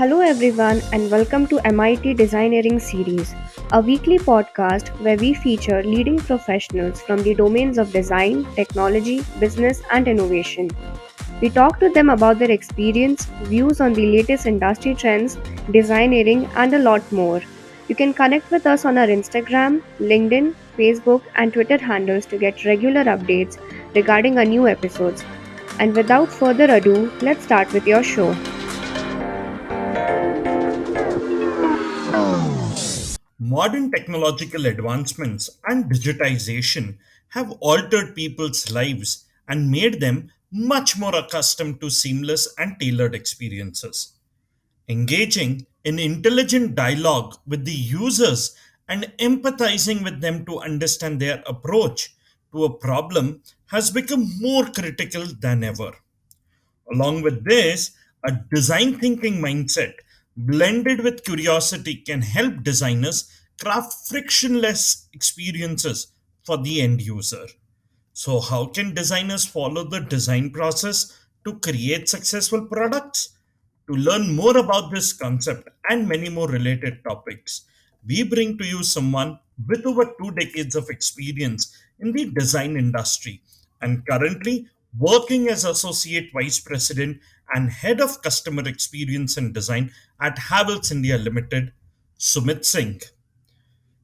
Hello, everyone, and welcome to MIT Designeering Series, a weekly podcast where we feature leading professionals from the domains of design, technology, business, and innovation. We talk to them about their experience, views on the latest industry trends, designeering, and a lot more. You can connect with us on our Instagram, LinkedIn, Facebook, and Twitter handles to get regular updates regarding our new episodes. And without further ado, let's start with your show. Modern technological advancements and digitization have altered people's lives and made them much more accustomed to seamless and tailored experiences. Engaging in intelligent dialogue with the users and empathizing with them to understand their approach to a problem has become more critical than ever. Along with this, a design thinking mindset blended with curiosity can help designers craft frictionless experiences for the end user. So, how can designers follow the design process to create successful products? To learn more about this concept and many more related topics, we bring to you someone with over 2 decades of experience in the design industry and currently working as Associate Vice President and Head of Customer Experience and Design at Havells India Ltd, Sumit Singh.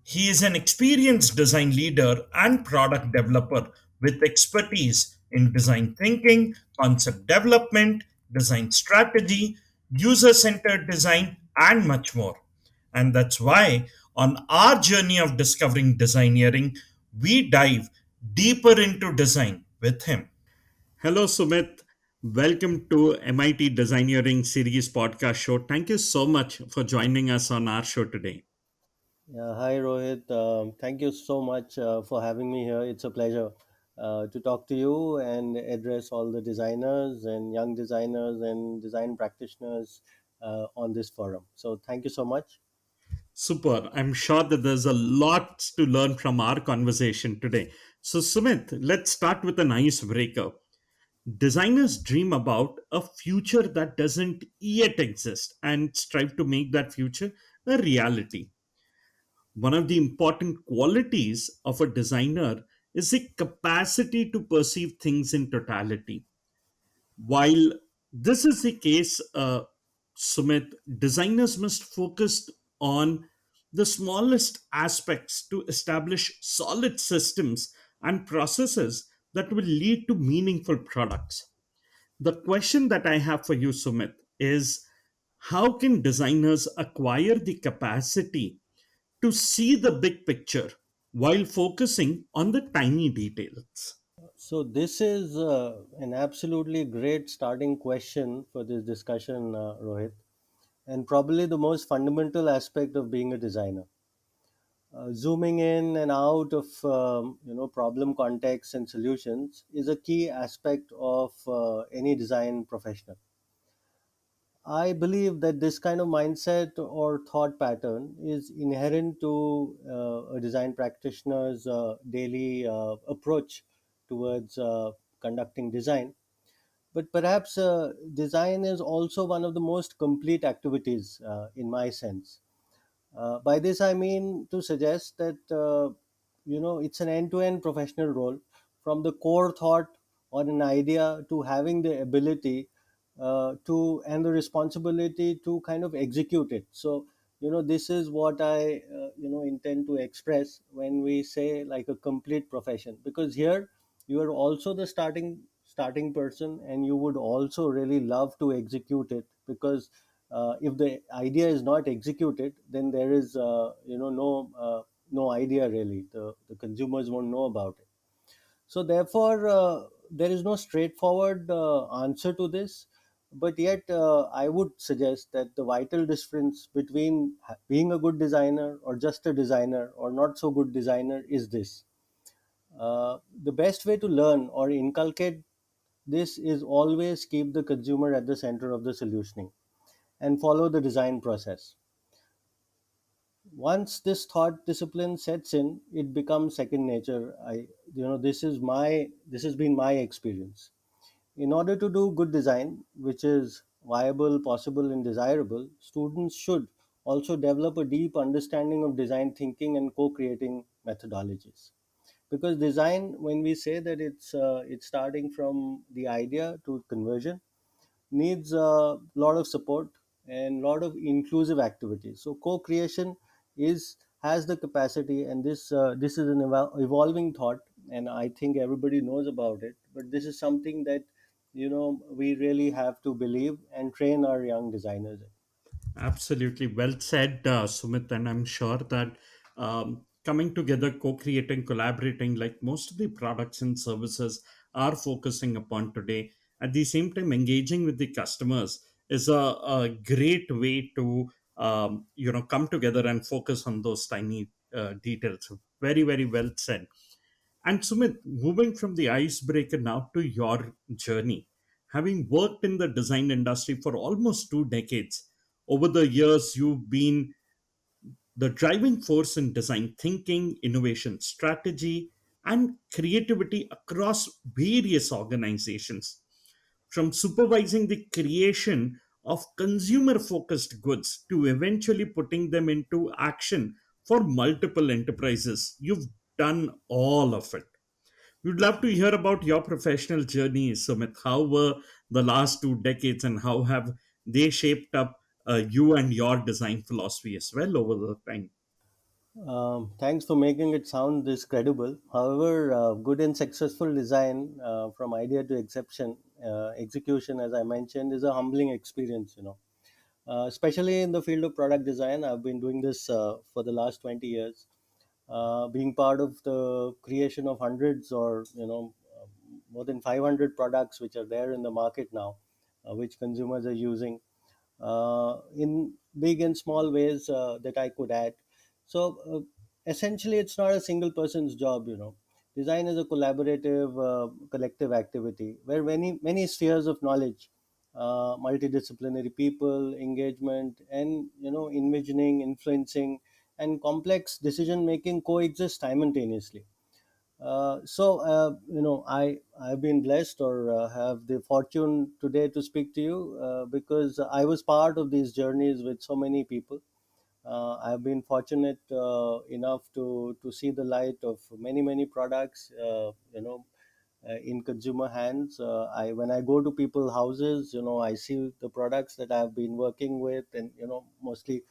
He is an experienced design leader and product developer with expertise in design thinking, concept development, design strategy, user centered design, and much more. And that's why, on our journey of discovering designeering, we dive deeper into design with him. Hello, Sumit. Welcome to MIT Designeering Series podcast show. Thank you so much for joining us on our show today. Yeah, hi Rohit. Thank you so much for having me here. It's a pleasure to talk to you and address all the designers and young designers and design practitioners on this forum. So, thank you so much. Super. I'm sure that there's a lot to learn from our conversation today. So, Sumit, let's start with an icebreaker. Designers dream about a future that doesn't yet exist and strive to make that future a reality. One of the important qualities of a designer is the capacity to perceive things in totality. While this is the case, Sumit, designers must focus on the smallest aspects to establish solid systems and processes that will lead to meaningful products. The question that I have for you, Sumit, is how can designers acquire the capacity to see the big picture while focusing on the tiny details? So, this is an absolutely great starting question for this discussion, Rohit, and probably the most fundamental aspect of being a designer. Zooming in and out of problem contexts and solutions is a key aspect of any design professional. I believe that this kind of mindset or thought pattern is inherent to a design practitioner's daily approach towards conducting design. But perhaps design is also one of the most complete activities in my sense. By this, I mean to suggest that it's an end-to-end professional role, from the core thought on an idea to having the ability to and the responsibility to kind of execute it. So, this is what I intend to express when we say like a complete profession, because here you are also the starting person, and you would also really love to execute it, because if the idea is not executed, then there is no idea really. The consumers won't know about it. So therefore, there is no straightforward answer to this. But yet, I would suggest that the vital difference between being a good designer or just a designer or not so good designer is this. The best way to learn or inculcate this is always keep the consumer at the center of the solutioning and follow the design process. Once this thought discipline sets in, it becomes second nature. This has been my experience. In order to do good design, which is viable, possible, and desirable, students should also develop a deep understanding of design thinking and co-creating methodologies. Because design, when we say that it's starting from the idea to conversion, needs a lot of support and lot of inclusive activities. So co-creation is has the capacity, and this is an evolving thought, and I think everybody knows about it. But this is something that we really have to believe and train our young designers in. Absolutely well said, Sumit. And I'm sure that coming together, co creating, collaborating, like most of the products and services are focusing upon today, at the same time, engaging with the customers is a great way to come together and focus on those tiny details. Very, very well said. And Sumit, moving from the icebreaker now to your journey, having worked in the design industry for almost 2 decades, over the years, you've been the driving force in design thinking, innovation strategy, and creativity across various organizations. From supervising the creation of consumer focused goods to eventually putting them into action for multiple enterprises, you've done all of it. We'd love to hear about your professional journey, Sumit. How were the last 2 decades and how have they shaped up you and your design philosophy as well over the time? Thanks for making it sound this credible. However, good and successful design, from idea to execution, as I mentioned, is a humbling experience. Especially in the field of product design, I've been doing this for the last 20 years. Being part of the creation of hundreds, or more than 500 products which are there in the market now, which consumers are using in big and small ways that I could add. So essentially, it's not a single person's job. Design is a collaborative, collective activity where many spheres of knowledge, multidisciplinary people, engagement, and envisioning, influencing, and complex decision making coexist simultaneously. I've been blessed, or have the fortune today to speak to you, because I was part of these journeys with so many people. I've been fortunate enough to see the light of many products. In consumer hands. I When I go to people houses, I see the products that I've been working with, and mostly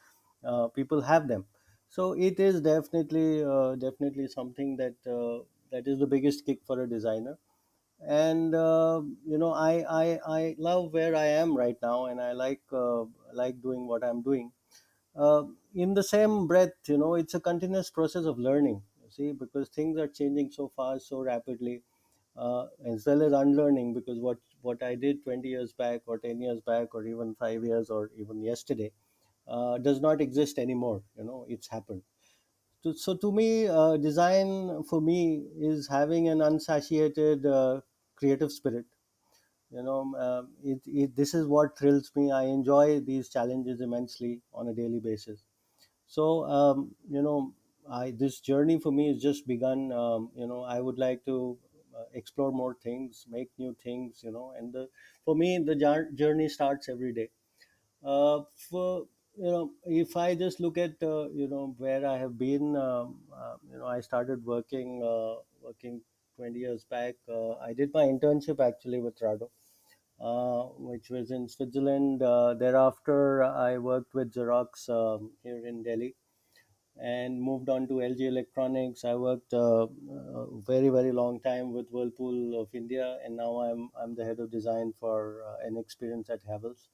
people have them. So it is definitely something that is the biggest kick for a designer. And I love where I am right now, and I like doing what I'm doing. In the same breath, it's a continuous process of learning, you see, because things are changing so fast, so rapidly, as well as unlearning, because what I did 20 years back, or 10 years back, or even 5 years, or even yesterday, does not exist anymore. It's happened. So to me, design for me is having an unsatiated creative spirit. This is what thrills me. I enjoy these challenges immensely on a daily basis. So I this journey for me has just begun. I would like to explore more things, make new things. And for me, the journey starts every day. For If I just look at where I have been, I started working 20 years back. I did my internship actually with Rado, which was in Switzerland. Thereafter, I worked with Xerox here in Delhi, and moved on to LG Electronics. I worked a very long time with Whirlpool of India, and now I'm the head of design for an experience at Havells.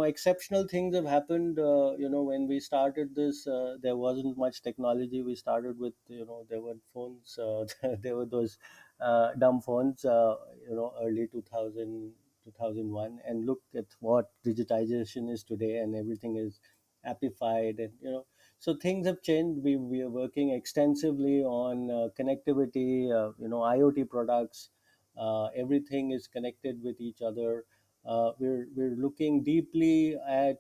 Exceptional things have happened. When we started this, there wasn't much technology. We started with, there were phones. There were those dumb phones. Early 2000, 2001, and look at what digitization is today, and everything is appified, and so things have changed. We are working extensively on connectivity, IoT products. Everything is connected with each other. We're looking deeply at,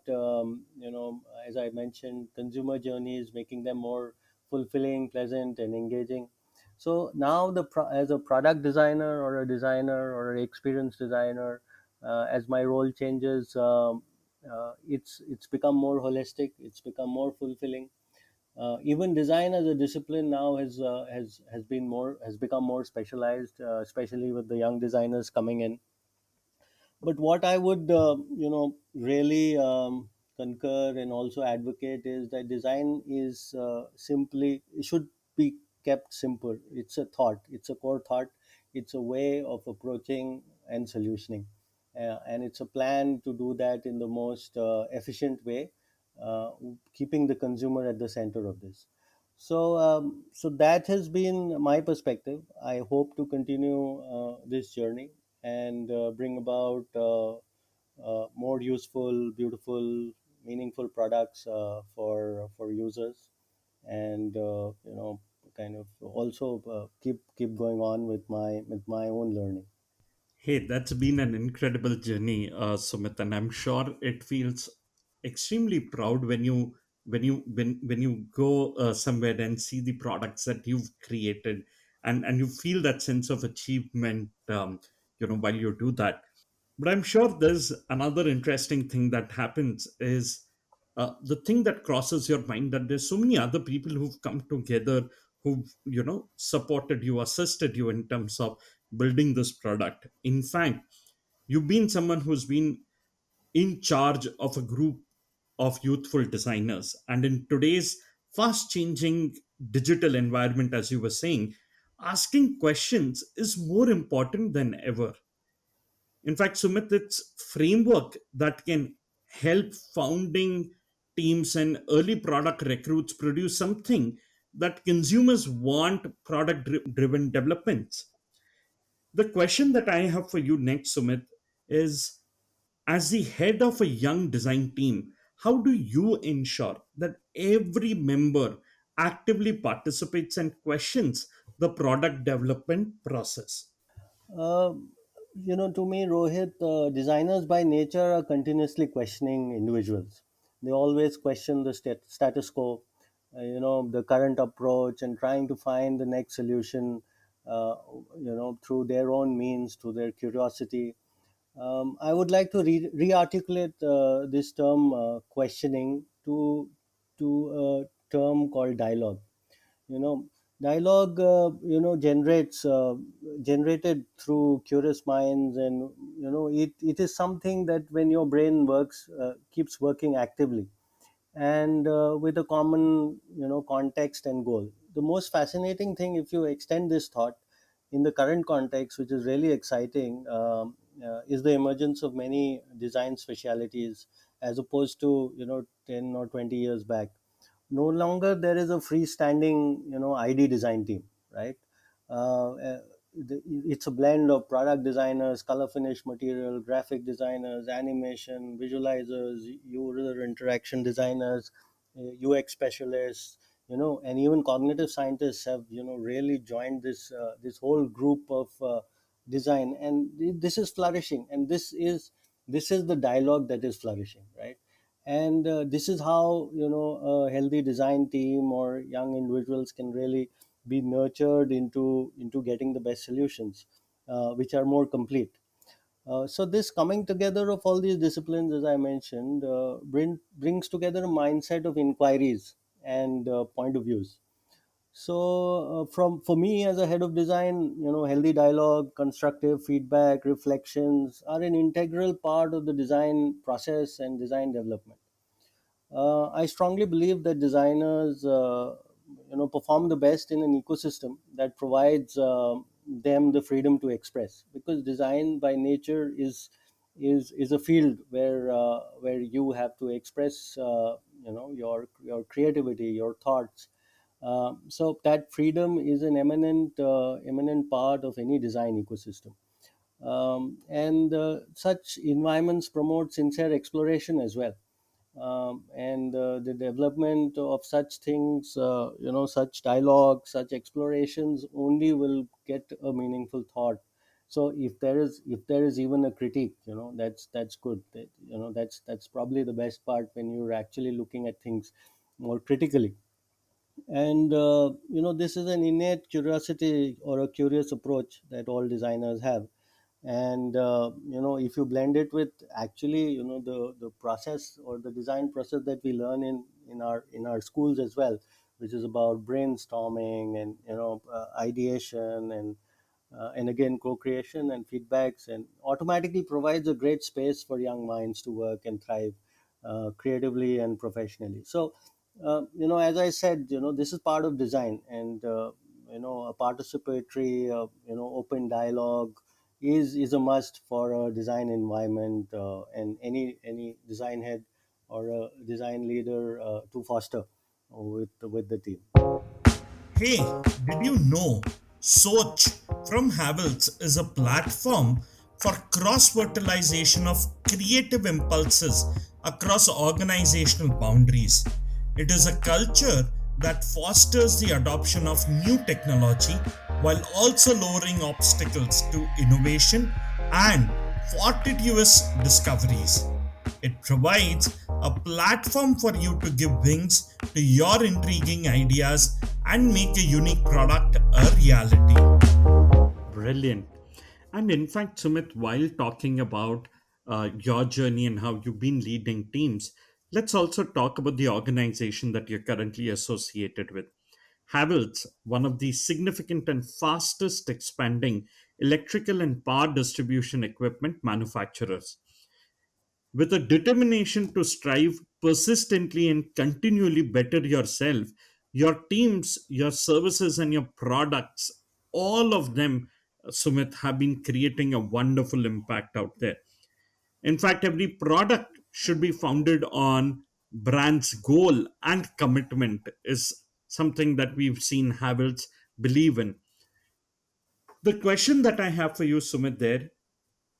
as I mentioned, consumer journeys, making them more fulfilling, pleasant, and engaging. So now, as a product designer, or a designer, or an experience designer, As my role changes, it's become more holistic, it's become more fulfilling. Even design as a discipline now has been more has become more specialized, especially with the young designers coming in. But what I would, really concur and also advocate is that design is simply it should be kept simple. It's a thought. It's a core thought. It's a way of approaching and solutioning, and it's a plan to do that in the most efficient way, uh, keeping the consumer at the center of this. So that has been my perspective. I hope to continue this journey and bring about more useful, beautiful, meaningful products for users, and kind of also keep going on with my own learning. Hey, that's been an incredible journey, Sumit, and I'm sure it feels extremely proud when you go somewhere and see the products that you've created, and you feel that sense of achievement, while you do that. But I'm sure there's another interesting thing that happens is the thing that crosses your mind, that there's so many other people who've come together, who've supported you, assisted you in terms of building this product. In fact, you've been someone who's been in charge of a group of youthful designers, and in today's fast changing digital environment, as you were saying, asking questions is more important than ever. In fact, Sumit, it's framework that can help founding teams and early product recruits produce something that consumers want. Product driven developments. The question that I have for you next, Sumit, is, as the head of a young design team, how do you ensure that every member actively participates and questions the product development process? Um, to me, Rohit, designers by nature are continuously questioning individuals. They always question the status quo, the current approach, and trying to find the next solution, uh, through their own means, through their curiosity. I would like to re-articulate this term questioning to a term called dialogue. you know Dialogue generated through curious minds, and it is something that when your brain works keeps working actively, and with a common context and goal. The most fascinating thing, if you extend this thought in the current context, which is really exciting, is the emergence of many design specialities as opposed to 10 or 20 years back. No longer there is a freestanding ID design team, right? It's a blend of product designers, color finish, material, graphic designers, animation, visualizers, user interaction designers, UX specialists, and even cognitive scientists have really joined this whole group of design, and this is flourishing, and this is the dialogue that is flourishing, right? And this is how a healthy design team or young individuals can really be nurtured into getting the best solutions, which are more complete. So this coming together of all these disciplines, as I mentioned, brings together a mindset of inquiries and point of views. So, from for me as a head of design, healthy dialogue, constructive feedback, reflections are an integral part of the design process and design development. I strongly believe that designers, perform the best in an ecosystem that provides them the freedom to express. Because design, by nature, is a field where you have to express, your creativity, your thoughts. So that freedom is an eminent part of any design ecosystem. And such environments promote sincere exploration as well, and the development of such things, such dialogue, such explorations only will get a meaningful thought. So if there is even a critique, that's good. That's probably the best part, when you're actually looking at things more critically. And this is an innate curiosity or a curious approach that all designers have. And if you blend it with actually the process or the design process that we learn in our schools as well, which is about brainstorming and ideation and again co-creation and feedbacks, and automatically provides a great space for young minds to work and thrive creatively and professionally. So as I said, this is part of design, and a participatory open dialogue is a must for a design environment, and any design head or a design leader to foster with the team. Hey, did you know Soch from Havells is a platform for cross fertilization of creative impulses across organizational boundaries? It is a culture that fosters the adoption of new technology while also lowering obstacles to innovation and fortuitous discoveries. It provides a platform for you to give wings to your intriguing ideas and make a unique product a reality. Brilliant. And in fact, Sumit, while talking about your journey and how you've been leading teams, let's also talk about the organization that you're currently associated with. Havells, one of the significant and fastest expanding electrical and power distribution equipment manufacturers. With a determination to strive persistently and continually better yourself, your teams, your services, and your products, all of them, Sumit, have been creating a wonderful impact out there. In fact, every product should be founded on brand's goal and commitment, is something that we've seen Havells believe in. The question that I have for you, Sumit, there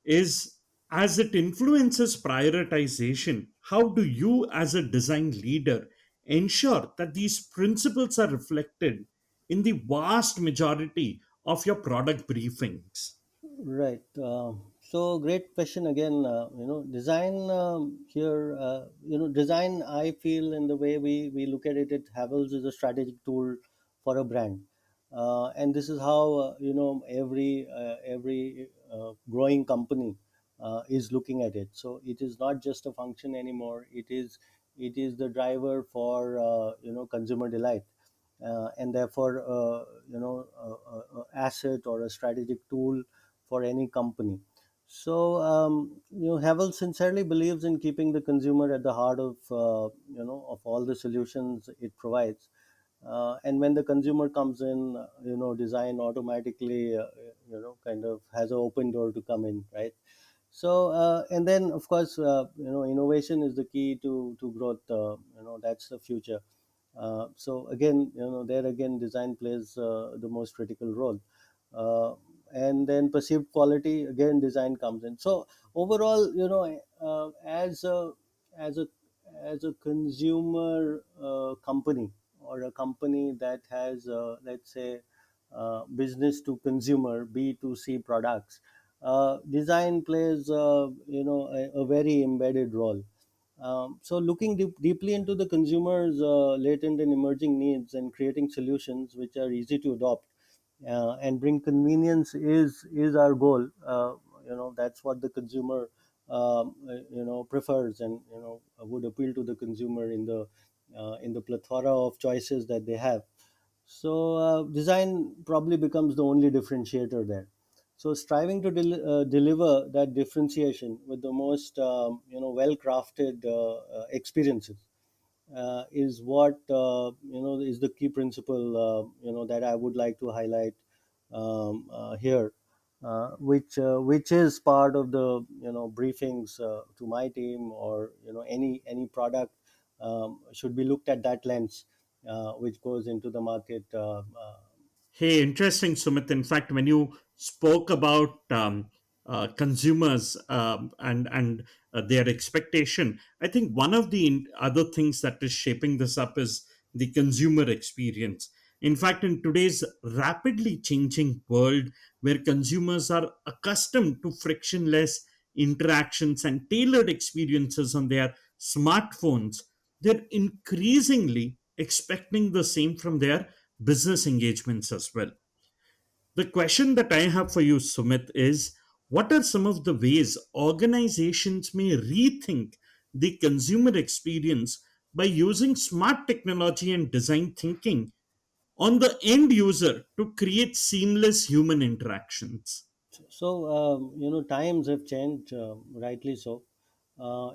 is, as it influences prioritization, how do you, as a design leader, ensure that these principles are reflected in the vast majority of your product briefings? Right. So great question again. Design here. Design. I feel in the way we look at it, Havells is a strategic tool for a brand, and this is how every growing company is looking at it. So it is not just a function anymore. It is the driver for consumer delight, and therefore asset or a strategic tool for any company. So Havel sincerely believes in keeping the consumer at the heart of all the solutions it provides. And when the consumer comes in, design automatically kind of has an open door to come in, right? So and then of course innovation is the key to growth. That's the future. So again, there again, design plays the most critical role. Uh, and then perceived quality, again, design comes in. So overall, as a as a consumer company, or a company that has, let's say, business to consumer B2C products, design plays a very embedded role. So looking deeply into the consumer's latent and emerging needs and creating solutions which are easy to adopt and bring convenience is our goal. That's what the consumer prefers, and would appeal to the consumer in the plethora of choices that they have. So design probably becomes the only differentiator there. So striving to deliver that differentiation with the most well crafted experiences is what is the key principle that I would like to highlight here, which is part of the briefings to my team, or any product should be looked at that lens, which goes into the market. Hey, interesting, Sumit. In fact, when you spoke about consumers and their expectation, I think one of the other things that is shaping this up is the consumer experience. In fact, in today's rapidly changing world, where consumers are accustomed to frictionless interactions and tailored experiences on their smartphones, they're increasingly expecting the same from their business engagements as well. The question that I have for you, Sumit, is What are some of the ways organizations may rethink the consumer experience by using smart technology and design thinking on the end user to create seamless human interactions? Times have changed, rightly so.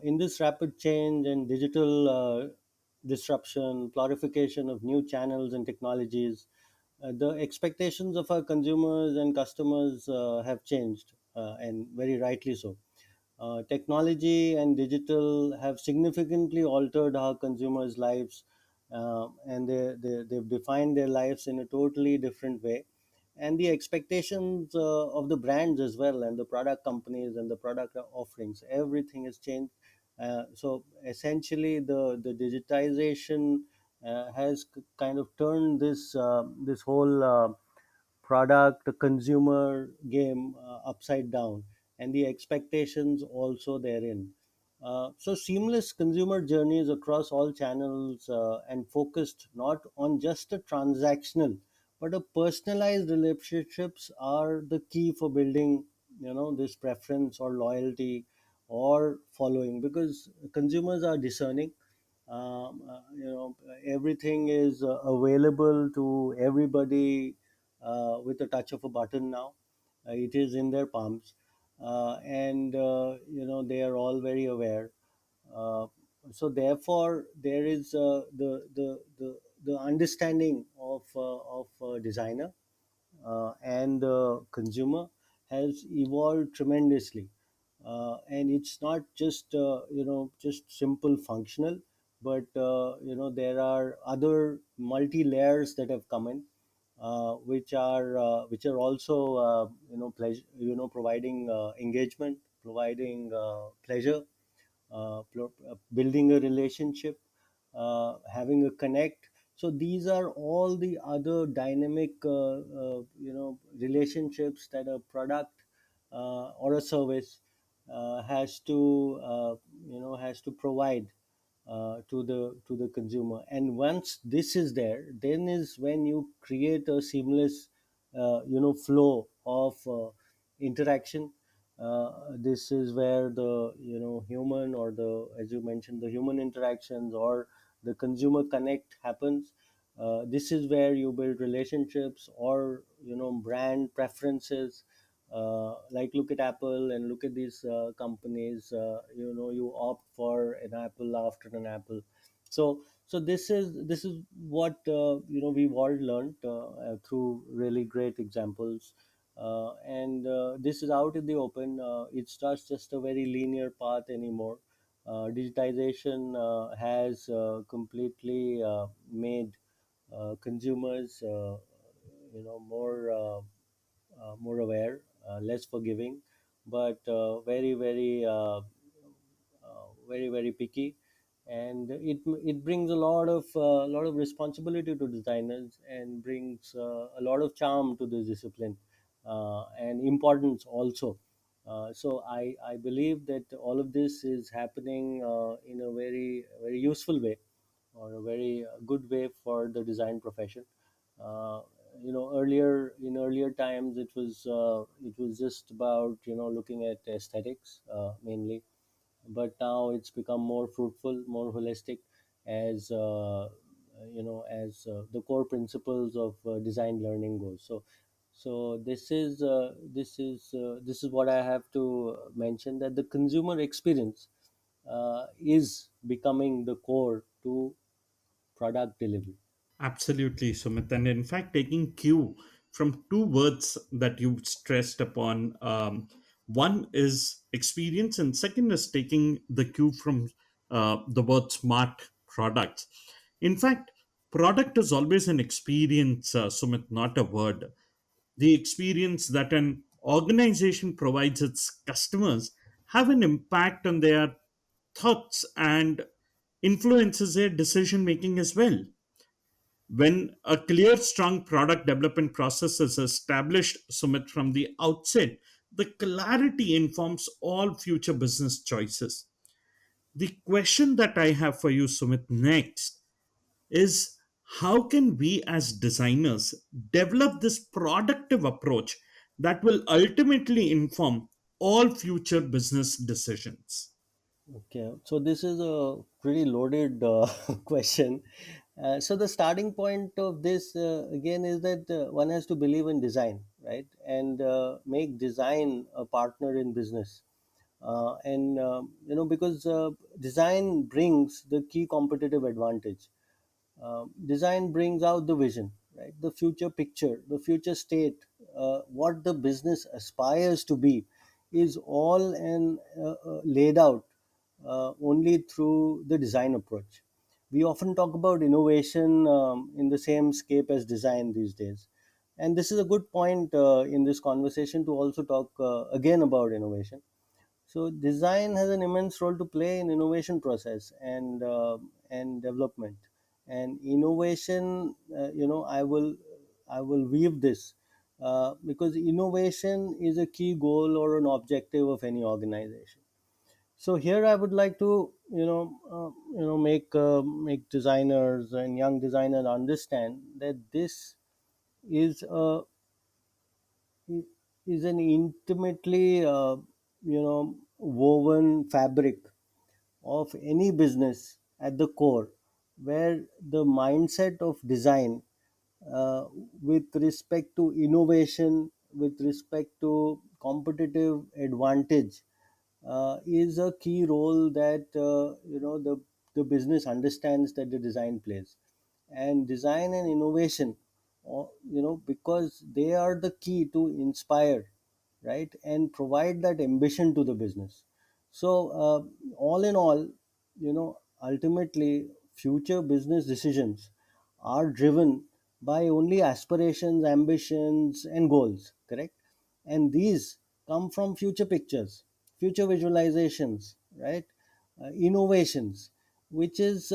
In this rapid change and digital disruption, proliferation of new channels and technologies, the expectations of our consumers and customers have changed, and very rightly so. Technology and digital have significantly altered how consumers' lives, and they've defined their lives in a totally different way. And the expectations of the brands as well, and the product companies and the product offerings, everything has changed. So essentially, the digitization has kind of turned this whole product consumer game upside down, and the expectations also therein. So seamless consumer journeys across all channels, and focused not on just a transactional but a personalized relationships are the key for building, this preference or loyalty or following, because consumers are discerning. Everything is available to everybody with a touch of a button now. It is in their palms, and they are all very aware. uh, so therefore there is the understanding of designer and the consumer has evolved tremendously. And it's not just simple functional, but there are other multi layers that have come in, which are also pleasure, providing engagement, providing pleasure, building a relationship, having a connect. So these are all the other dynamic, relationships that a product or a service has to provide to the consumer. And once this is there, then is when you create a seamless flow of interaction. This is where the human, or the, as you mentioned, the human interactions or the consumer connect happens. This is where you build relationships or brand preferences. Like, look at Apple and look at these companies. You opt for an apple after an apple. So this is what we've all learned through really great examples. And this is out in the open. It's not just a very linear path anymore. Digitization has completely made consumers more aware, less forgiving, but very very picky. And it brings a lot of responsibility to designers, and brings a lot of charm to this discipline, and importance also. So I believe that all of this is happening in a very very useful way, or a very good way for the design profession. Uh, Earlier, in earlier times, it was just about looking at aesthetics mainly, but now it's become more fruitful, more holistic, as the core principles of design learning goes. So this is what I have to mention, that the consumer experience is becoming the core to product delivery. Absolutely, Sumit. And in fact, taking cue from two words that you stressed upon, one is experience, and second is taking the cue from the word smart products. In fact, product is always an experience, Sumit, not a word. The experience that an organization provides its customers have an impact on their thoughts and influences their decision making as well. When a clear, strong product development process is established, Sumit, from the outset, the clarity informs all future business choices. The question that I have for you, Sumit, next is, how can we as designers develop this productive approach that will ultimately inform all future business decisions? Okay, so this is a pretty loaded question. So the starting point of this again is that one has to believe in design, right, and make design a partner in business. And because design brings the key competitive advantage. Design brings out the vision, right? The future picture, the future state, what the business aspires to be, is all laid out only through the design approach. We often talk about innovation in the same scape as design these days, and this is a good point in this conversation to also talk again about innovation. So design has an immense role to play in innovation process and development. And innovation, I will weave this because innovation is a key goal or an objective of any organization. So here I would like to make designers and young designers understand that this is a is an intimately woven fabric of any business at the core, where the mindset of design uh, with respect to innovation, with respect to competitive advantage, is a key role that the business understands that the design plays. And design and innovation, because they are the key to inspire, right, and provide that ambition to the business. So all in all, ultimately future business decisions are driven by only aspirations, ambitions, and goals, correct? And these come from future pictures, future visualizations, right? Innovations, which is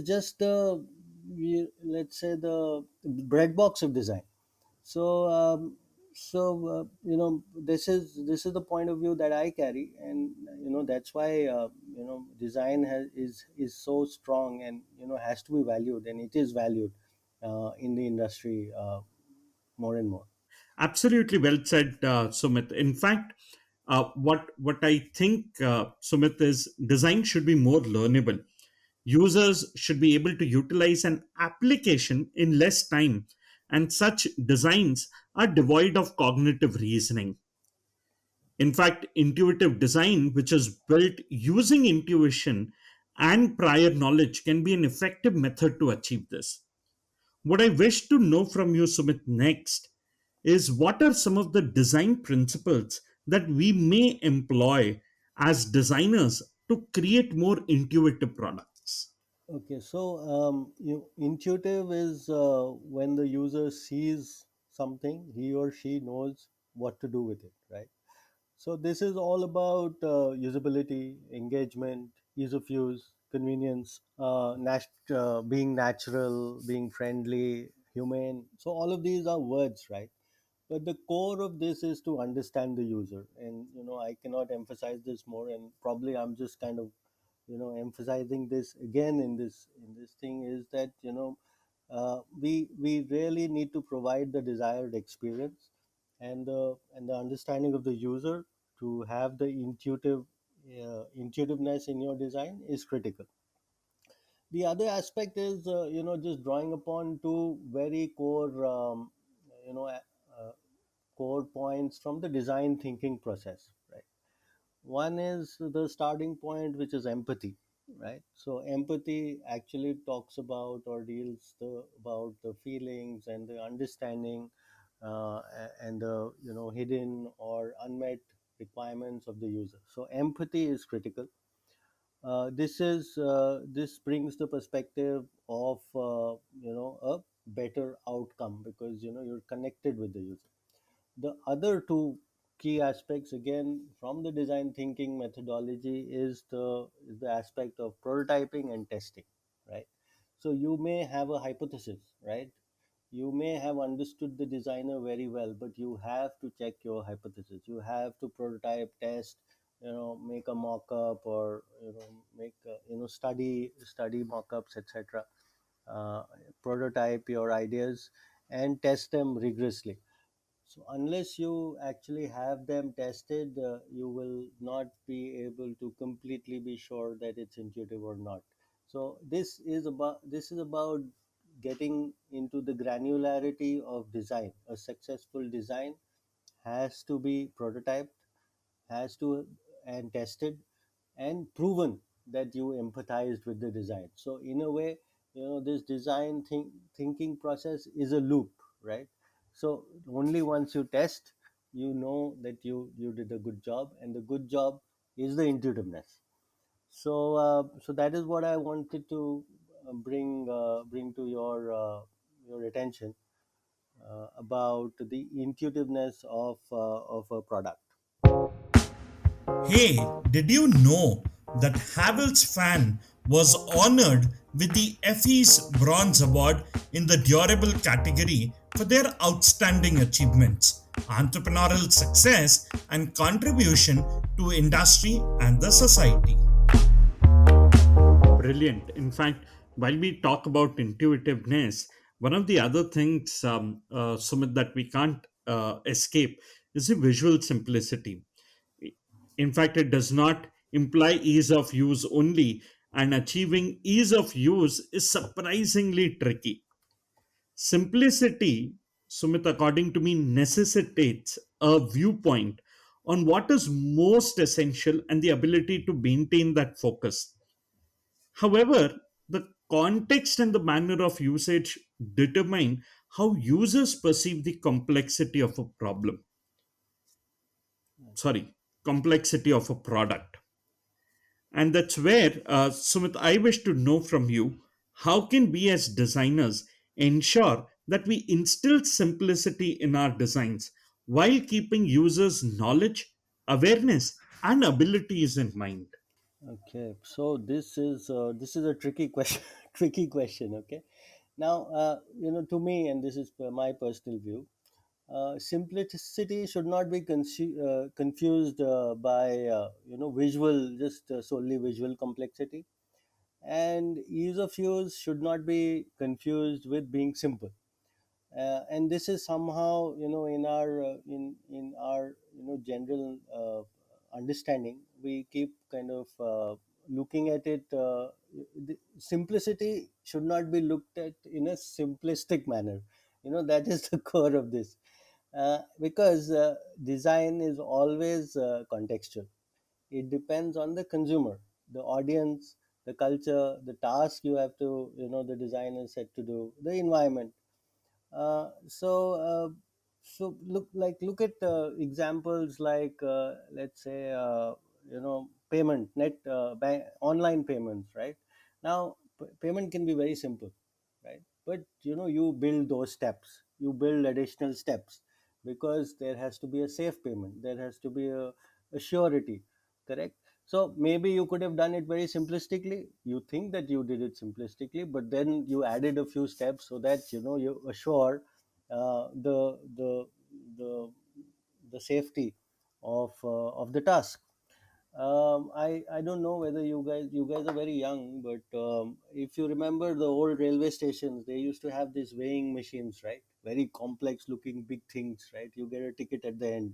just let's say the bread box of design. So this is the point of view that I carry, and that's why design is so strong, and has to be valued, and it is valued in the industry more and more. Absolutely well said, Sumit. In fact, what I think, Sumit, is design should be more learnable. Users should be able to utilize an application in less time, and such designs are devoid of cognitive reasoning. In fact, intuitive design, which is built using intuition and prior knowledge, can be an effective method to achieve this. What I wish to know from you, Sumit, next is what are some of the design principles that we may employ as designers to create more intuitive products? Okay, so intuitive is when the user sees something, he or she knows what to do with it, right? So this is all about usability, engagement, ease of use, convenience, being natural, being friendly, humane. So all of these are words, right? But the core of this is to understand the user, and I cannot emphasize this more. And probably I'm just kind of emphasizing this again in this thing, is that we really need to provide the desired experience and the understanding of the user to have the intuitiveness in your design is critical. The other aspect is just drawing upon two very core you know uh, core points from the design thinking process, right? One is the starting point, which is empathy, right? So empathy actually talks about or deals about the feelings and the understanding and the hidden or unmet requirements of the user. So empathy is critical. This brings the perspective of a better outcome, because you're connected with the user. The other two key aspects, again from the design thinking methodology, is the aspect of prototyping and testing, right? So you may have a hypothesis, right? You may have understood the designer very well, but you have to check your hypothesis. You have to prototype, test, make a mock-up, or make study mock-ups, etc. uh, Prototype your ideas and test them rigorously. So unless you actually have them tested, you will not be able to completely be sure that it's intuitive or not. So this is about getting into the granularity of design. A successful design has to be prototyped, has to and tested and proven that you empathized with the design. So in a way, this thinking process is a loop, right? So only once you test, you know that you did a good job, and the good job is the intuitiveness. So that is what I wanted to bring to your attention, about the intuitiveness of a product. Hey, did you know that Havells fan was honored with the Effie's Bronze Award in the Durable category for their outstanding achievements, entrepreneurial success, and contribution to industry and the society? Brilliant. In fact, while we talk about intuitiveness, one of the other things, Sumit, that we can't escape is the visual simplicity. In fact, it does not imply ease of use only, and achieving ease of use is surprisingly tricky. Simplicity, Sumit, according to me, necessitates a viewpoint on what is most essential and the ability to maintain that focus. However, the context and the manner of usage determine how users perceive the complexity of a problem. Sorry, complexity of a product. And that's where, Sumit, I wish to know from you, how can we as designers ensure that we instill simplicity in our designs while keeping users' knowledge, awareness, and abilities in mind? Okay, so this is a tricky question. Tricky question. Okay, now, to me, and this is my personal view, simplicity should not be confused by visual, just solely visual complexity, and ease of use should not be confused with being simple. And this is somehow, in our general understanding, we keep kind of looking at it. Simplicity should not be looked at in a simplistic manner. That is the core of this, because design is always contextual. It depends on the consumer, the audience, the culture, the task you have to, the designer is set to do, the environment. uh, so uh, look at examples like, let's say, payment net online payments, right? Now, payment can be very simple, right? But you build those steps, you build additional steps, because there has to be a safe payment, there has to be a surety, correct? So maybe you could have done it very simplistically. You think that you did it simplistically, but then you added a few steps so that you assure the the safety of the task. I don't know whether you guys are very young, but if you remember the old railway stations, they used to have these weighing machines, right? Very complex looking big things, right? You get a ticket at the end.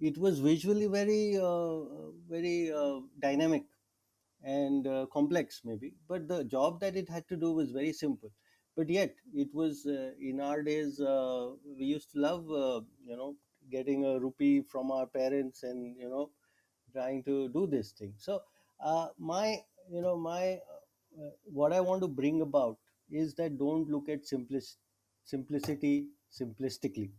It was visually very dynamic and complex, maybe, but the job that it had to do was very simple. But yet it was, in our days, we used to love, getting a rupee from our parents, and trying to do this thing. So my what I want to bring about is that don't look at simplicity simplistically,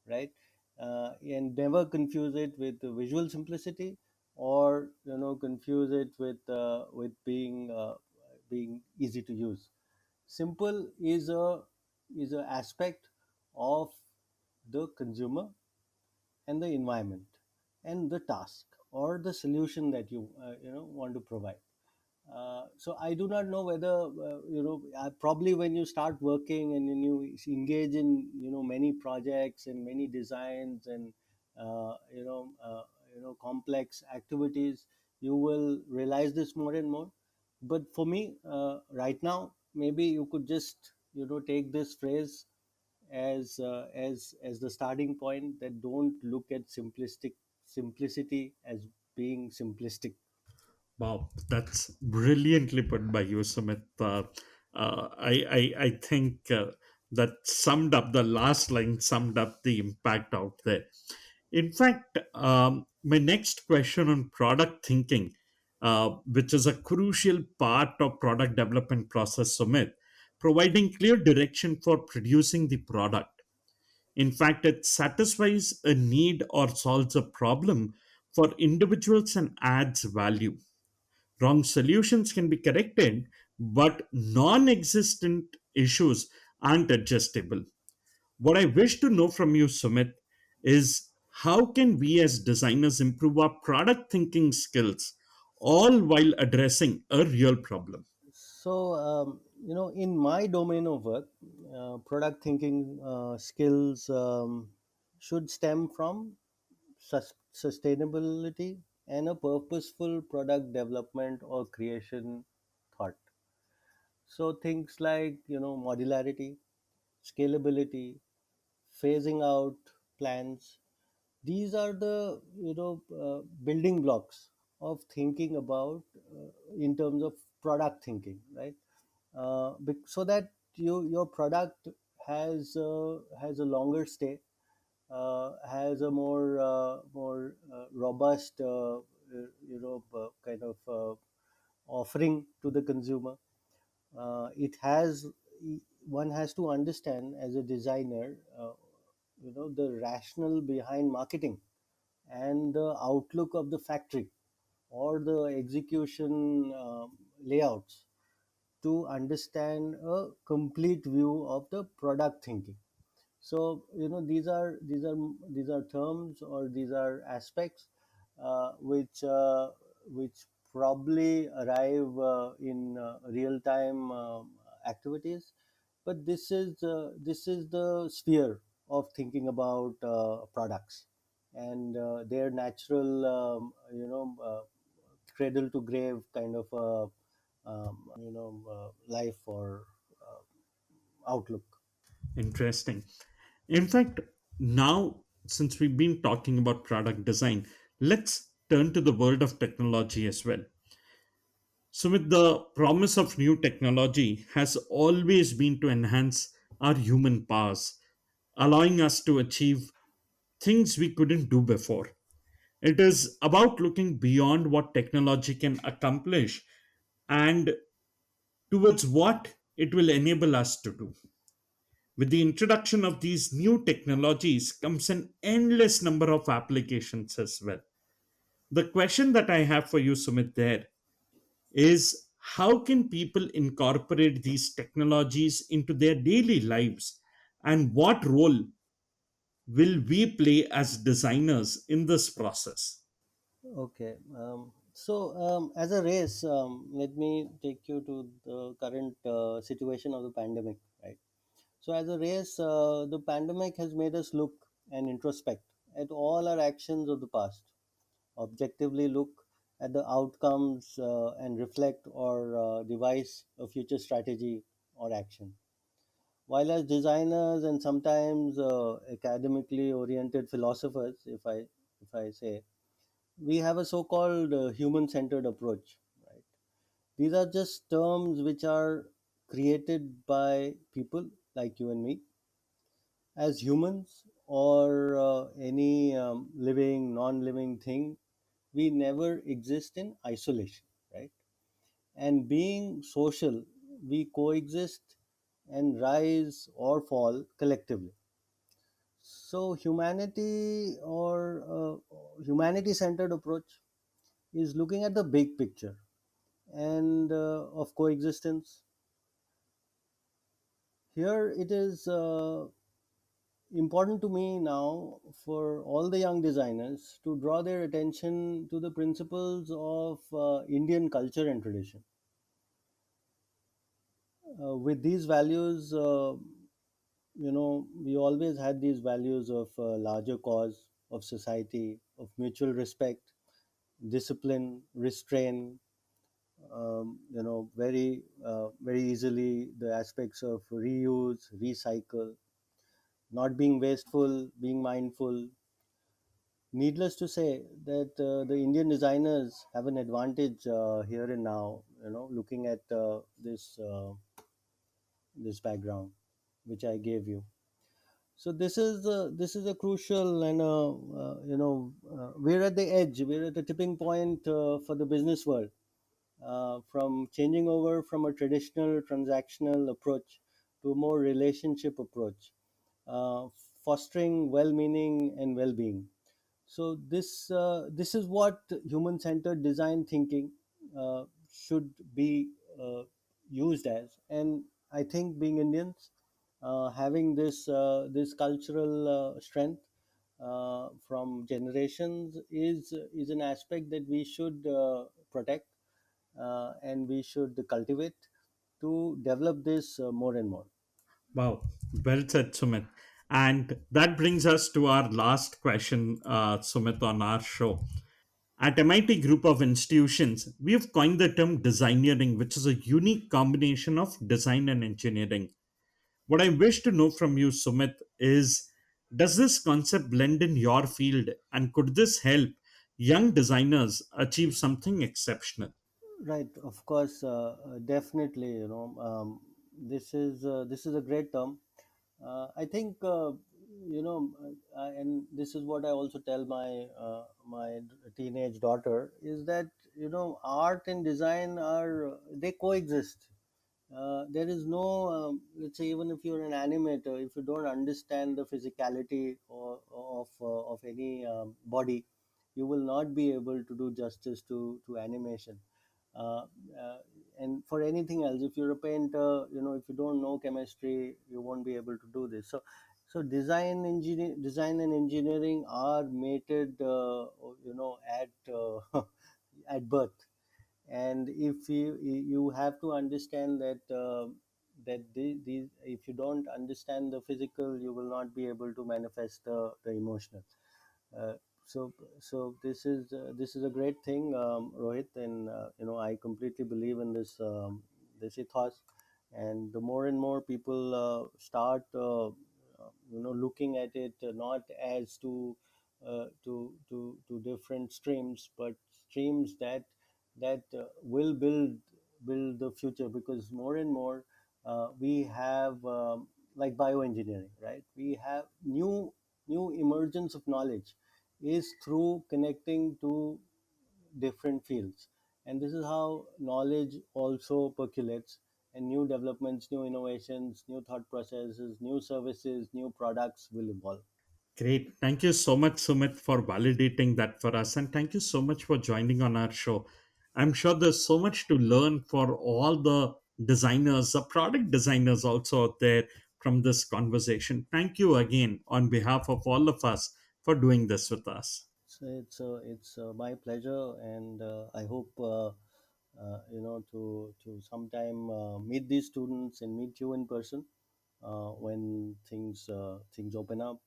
right? And never confuse it with the visual simplicity, or confuse it with being easy to use. Simple is a aspect of the consumer and the environment and the task or the solution that you want to provide. So I do not know whether, probably when you start working and when you engage in many projects and many designs and complex activities, you will realize this more and more. But for me, right now, maybe you could just take this phrase as the starting point, that don't look at simplicity as being simplistic. Wow, that's brilliantly put by you, Sumit. I think that summed up the last line, summed up the impact out there. In fact, my next question on product thinking, which is a crucial part of product development process, Sumit, providing clear direction for producing the product. In fact, it satisfies a need or solves a problem for individuals and adds value. Wrong solutions can be corrected, but non existent issues aren't adjustable. What I wish to know from you, Sumit, is how can we as designers improve our product thinking skills all while addressing a real problem? So, in my domain of work, product thinking skills should stem from sustainability and a purposeful product development or creation thought. So, things like, modularity, scalability, phasing out plans, these are the building blocks of thinking about in terms of product thinking, right? So that your product has a longer stay, has a more robust kind of offering to the consumer. It has One has to understand as a designer, the rationale behind marketing and the outlook of the factory or the execution layouts to understand a complete view of the product thinking. So these are terms, or these are aspects which probably arrive in real time activities, but this is the sphere of thinking about products and their natural cradle to grave kind of life or outlook. Interesting. In fact, now, since we've been talking about product design, let's turn to the world of technology as well. So, with the promise of new technology, has always been to enhance our human powers, allowing us to achieve things we couldn't do before. It is about looking beyond what technology can accomplish and towards what it will enable us to do. With the introduction of these new technologies comes an endless number of applications as well. The question that I have for you, Sumit, there is how can people incorporate these technologies into their daily lives, and what role will we play as designers in this process? Okay. As a race, let me take you to the current situation of the pandemic, right? So, as a race, the pandemic has made us look and introspect at all our actions of the past, objectively look at the outcomes and reflect or devise a future strategy or action. While as designers and sometimes academically oriented philosophers, if I say, we have a so-called human-centered approach, right? These are just terms which are created by people like you and me as humans, or any living non-living thing. We never exist in isolation, right? And being social, we coexist and rise or fall collectively. So humanity centered approach is looking at the big picture and of coexistence. Here it is important to me now for all the young designers to draw their attention to the principles of Indian culture and tradition. With these values, we always had these values of larger cause, of society, of mutual respect, discipline, restraint, very easily the aspects of reuse, recycle. not being wasteful, being mindful. Needless to say that the Indian designers have an advantage here and now. Looking at this background which I gave you. So this is a crucial and we're at the edge. We're at the tipping point for the business world, from changing over from a traditional transactional approach to a more relationship approach, uh, fostering well-meaning and well-being. So this is what human-centered design thinking should be used as. And I think, being Indians, having this cultural strength from generations is an aspect that we should protect, and we should cultivate to develop this more and more. Wow, well said, Sumit. And that brings us to our last question, Sumit, on our show. At MIT Group of Institutions, we have coined the term designeering, which is a unique combination of design and engineering. What I wish to know from you, Sumit, is does this concept blend in your field and could this help young designers achieve something exceptional? Right, of course, definitely. This is a great term. I think, and this is what I also tell my teenage daughter, is that art and design are they coexist. There is no, let's say, even if you're an animator, if you don't understand the physicality of any body, you will not be able to do justice to animation. uh, uh, and for anything else, if you're a painter, if you don't know chemistry, you won't be able to do this. So design and engineering are mated, at at birth. And if you have to understand that these, if you don't understand the physical, you will not be able to manifest the emotional. uh, so this is a great thing, Rohit, and I completely believe in this ethos. And the more and more people start looking at it, not as to different streams, but streams that will build the future. Because more and more we have, like bioengineering, right? We have new emergence of knowledge is through connecting to different fields. And this is how knowledge also percolates, and new developments, new innovations, new thought processes, new services, new products will evolve. Great. Thank you so much, Sumit, for validating that for us. And thank you so much for joining on our show. I'm sure there's so much to learn for all the designers, the product designers also out there from this conversation. Thank you again on behalf of all of us for doing this with us. So it's my pleasure, and I hope to sometime meet these students and meet you in person when things open up.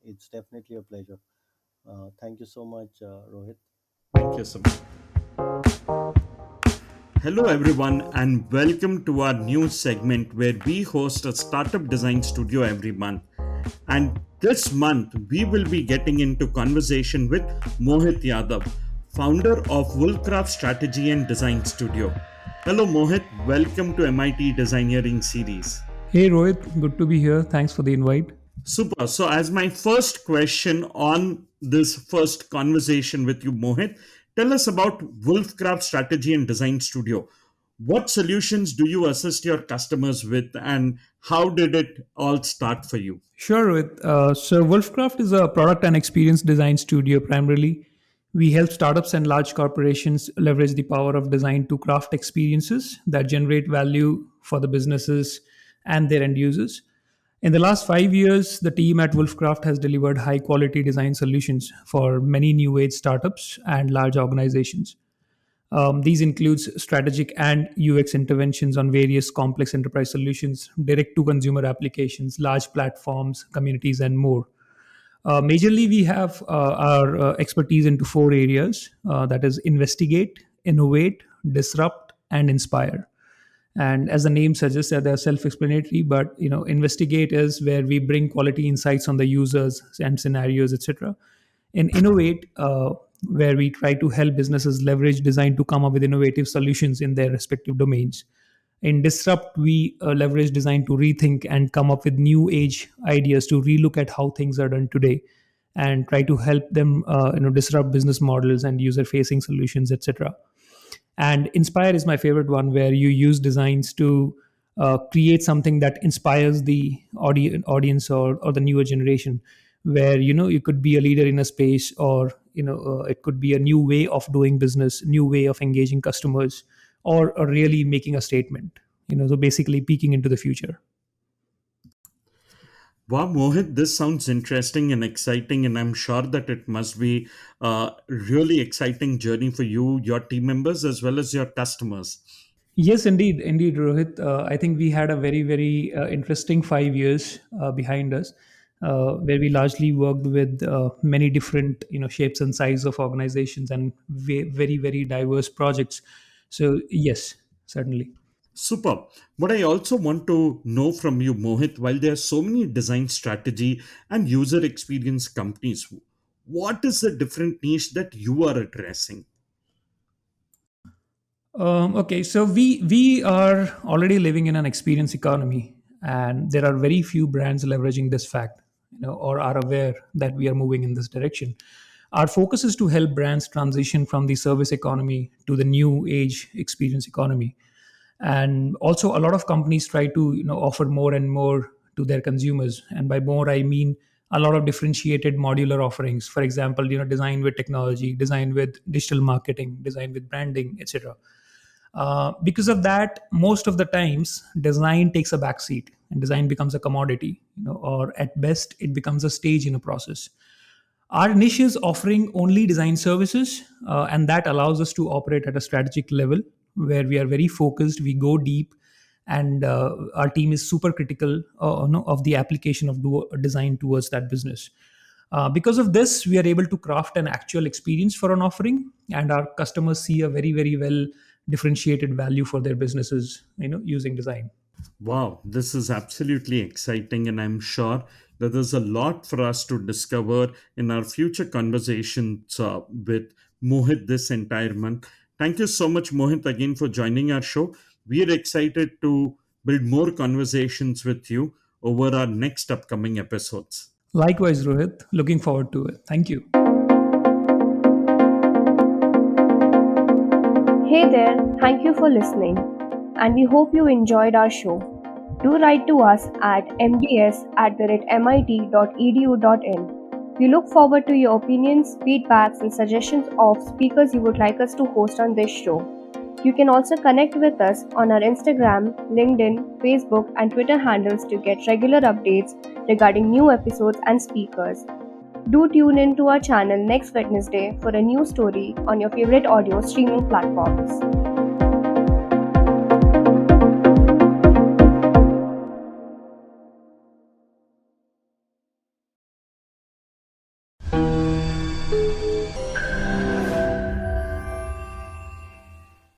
It's definitely a pleasure. Thank you so much, Rohit. Thank you, Sumit. Hello, everyone, and welcome to our new segment where we host a startup design studio every month. And this month, we will be getting into conversation with Mohit Yadav, founder of Woolcraft Strategy and Design Studio. Hello, Mohit. Welcome to MIT Designeering Series. Hey Rohit, good to be here. Thanks for the invite. Super. So, as my first question on this first conversation with you, Mohit, tell us about Wolfcraft Strategy and Design Studio. What solutions do you assist your customers with, and how did it all start for you? Sure, Rohit. So Wolfcraft is a product and experience design studio primarily. We help startups and large corporations leverage the power of design to craft experiences that generate value for the businesses and their end users. In the last 5 years, the team at Wolfcraft has delivered high quality design solutions for many new age startups and large organizations. These includes strategic and UX interventions on various complex enterprise solutions, direct to consumer applications, large platforms, communities, and more. Majorly, we have our expertise into four areas, that is, investigate, innovate, disrupt, and inspire. And as the name suggests, that they're self-explanatory, but investigate is where we bring quality insights on the users and scenarios, etc. And innovate, where we try to help businesses leverage design to come up with innovative solutions in their respective domains. In disrupt, we leverage design to rethink and come up with new age ideas to relook at how things are done today and try to help them disrupt business models and user facing solutions, etc. And inspire is my favorite one, where you use designs to create something that inspires the audience, or the newer generation, where you could be a leader in a space, or it could be a new way of doing business, new way of engaging customers, or really making a statement, so basically peeking into the future. Wow, Mohit, this sounds interesting and exciting, and I'm sure that it must be a really exciting journey for you, your team members, as well as your customers. Yes, indeed, Rohit. I think we had a very, very interesting 5 years behind us, where we largely worked with many different, shapes and size of organizations, and very, very diverse projects. So yes, certainly. Super. What I also want to know from you, Mohit, while there are so many design strategy and user experience companies, what is the different niche that you are addressing? Okay, so we are already living in an experience economy, and there are very few brands leveraging this fact, or are aware that we are moving in this direction. Our focus is to help brands transition from the service economy to the new age experience economy. And also, a lot of companies try to offer more and more to their consumers, and by more I mean a lot of differentiated modular offerings. For example, design with technology, design with digital marketing, design with branding, etc. Because of that, most of the times design takes a backseat, and design becomes a commodity, or at best it becomes a stage in a process. Our niche is offering only design services, and that allows us to operate at a strategic level, where we are very focused, we go deep, and our team is super critical of the application of design towards that business. Because of this, we are able to craft an actual experience for an offering, and our customers see a very, very well differentiated value for their businesses, using design. Wow, this is absolutely exciting, and I'm sure that there's a lot for us to discover in our future conversations with Mohit this entire month. Thank you so much, Mohit, again for joining our show. We're excited to build more conversations with you over our next upcoming episodes. Likewise, Rohit, looking forward to it. Thank you. Hey there, thank you for listening, and we hope you enjoyed our show. Do write to us at mds@mit.edu.in. We look forward to your opinions, feedbacks, and suggestions of speakers you would like us to host on this show. You can also connect with us on our Instagram, LinkedIn, Facebook, and Twitter handles to get regular updates regarding new episodes and speakers. Do tune in to our channel next Wednesday for a new story on your favorite audio streaming platforms.